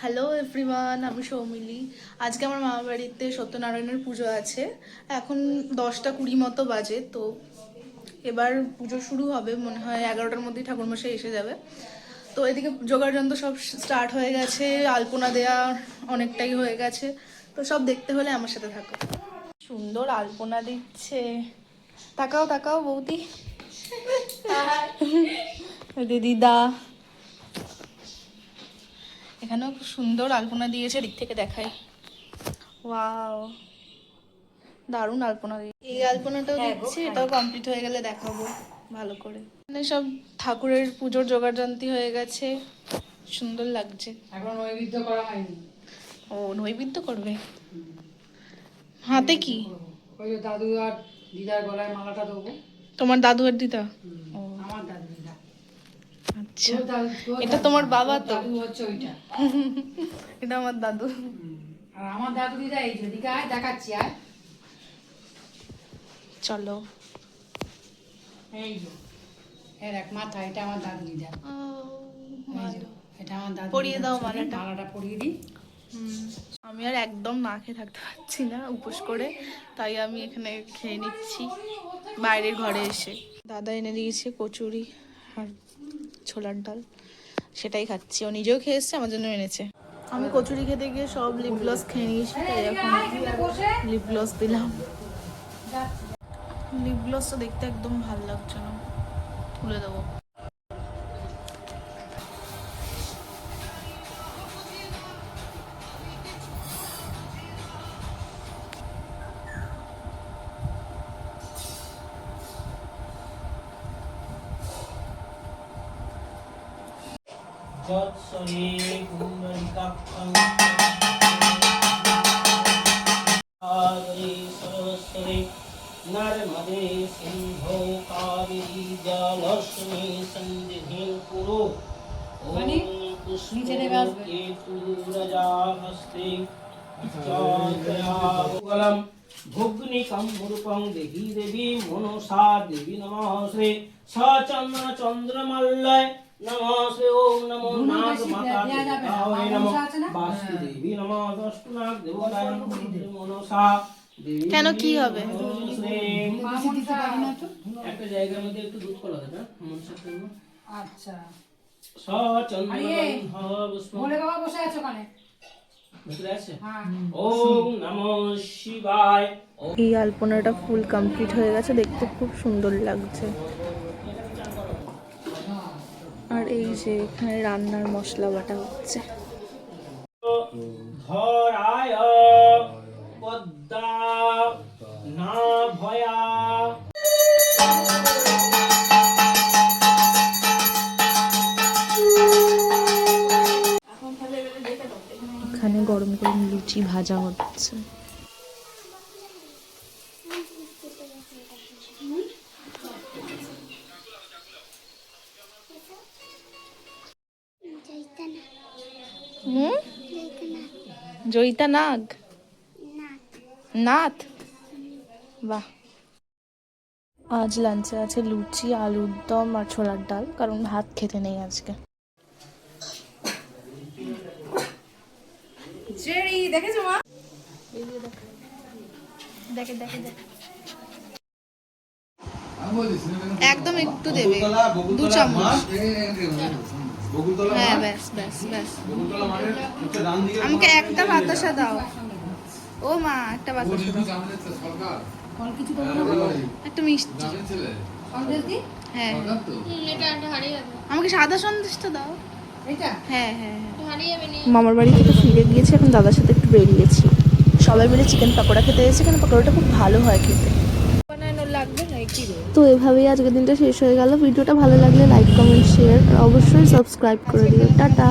Hello everyone, আমি সৌমিলি। আজকে আমার মামা বাড়িতে সত্যনারায়ণের পুজো আছে। এখন 10টা 20 মতো বাজে। তো এবার পুজো শুরু হবে, মনে হয় 11টার মধ্যেই ঠাকুরমশাই এসে যাবে। তো এদিকে জোগাড়যন্ত্র সব স্টার্ট হয়ে গেছে, আলপনা দেয়া অনেকটাই হয়ে গেছে। তো সব দেখতে হলে আমার সাথে থাকো। সুন্দর আলপনা দিচ্ছে, তাকাও তাকাও বৌদি, দিদিদা। এখানেও খুব সুন্দর আলপনা দিয়েছে, দিক থেকে দেখাই। ওয়াও, দারুণ আলপনা দিয়ে। এই আলপনাটাও দিচ্ছে, এটাও কমপ্লিট হয়ে গেলে দেখাবো ভালো করে। মানে সব ঠাকুরের পুজোর জোগাড়যন্ত্র হয়ে গেছে, সুন্দর লাগছে। এখন নৈবেদ্য করা হয়নি। ও, নৈবেদ্য করবে? হাতে কি? ওই যে দাদু আর দিদার গলায় মালাটা দেবো। তোমার দাদু আর দিদা? ও, আমার দাদু দিদা। আচ্ছা, এটা তোমার বাবা তো? দাদু হচ্ছে ওইটা। এটা আমার দাদু। আর আমার দাদু দিদা এই যে দিকে আয়, দেখাচ্ছি আয়। চলো। এই যে এর এক মাথা, এটা আমার দাদু দিদা। এই যে এটা আমার দাদু। পরিয়ে দাও দিদার ছবি, মালাটা পরিয়ে দিই। আমি আর একদম না খেয়ে থাকতে পারছি না উপোস করে, তাই আমি এখানে খেয়ে নিচ্ছি বাইরের ঘরে এসে। দাদা এনে দিয়েছে কচুরি আর ছোলার ডাল, সেটাই খাচ্ছি। ও নিজেও খেয়ে এসছে, আমার জন্য এনেছে। আমি কচুরি খেতে গিয়ে সব লিপ গ্লস খেয়ে নিয়েছি, তাই এখন লিপ গ্লস দিলাম। লিপ গ্লসটা দেখতে একদম ভালো লাগছে না, তুলে দেবো। যৎসরে পুণ্ডরিকাক্ষং সরস্বরে নর্মদে সিন্ধৌ কাবেরী জলস্মি সন্নিধিং কুরু ওম পুষ্পকেতুরজাহস্তে চক্রয়াগলম ভুগ্নিকম রূপং দেহি দেবী মনসা দেবী নমস্তে সচন্দ্র চন্দ্রমল্লয় নমস্তে। ওম নমো নাগ মাতা দেবতায় নমঃ বাসুদেবী নমঃ দষ্টনাগ দেবতায় নমঃ মনসা দেবী। কেন, কি হবে? একটা জায়গার মধ্যে একটু দুধ কলা দেবে মনসা করব। আচ্ছা, সচন্দ্র বলে বাবা বসে আছো ওখানে ভিতরে আছে। হ্যাঁ। ওম নমঃ শিবায়। এই আলপনাটা ফুল কমপ্লিট হয়ে গেছে, দেখতে খুব সুন্দর লাগছে। আর এই যে এখানে রান্নার মশলা বাটা হচ্ছে। ধরায় পদ্মা না ভয়া। এখানে গরম গরম লুচি ভাজা হচ্ছে। জয়িতা নাগ, নাথ, বাহ। আজ লাঞ্চে আছে লুচি, আলুর দম আর ছোলার ডাল, কারণ ভাত খেতে নেই আজকে। দেখেছো মা? দেখে দেখে দেখে, একদম একটু দেবে, 2 চামচ। হ্যাঁ, ব্যাস ব্যাস ব্যাস। আমাকে একটা বাতাসা দাও। ও মা, একটা বাতাসা দাও, একটা মিষ্টি। হ্যাঁ, আমাকে সাদা সন্দেশটা দাও। হ্যাঁ হ্যাঁ হ্যাঁ। মামার বাড়ি থেকে ফিরে গিয়েছি, এখন দাদার সাথে একটু বেরিয়েছি। সবাই মিলে চিকেন পকোড়া খেতে এসেছি, এখানে পকোড়াটা খুব ভালো হয় খেতে। তো এভাবেই আজকের দিনটা শেষ হয়ে গেল। ভিডিওটা ভালো লাগলে লাইক কমেন্ট শেয়ার আর অবশ্যই সাবস্ক্রাইব করে দিও। টাটা।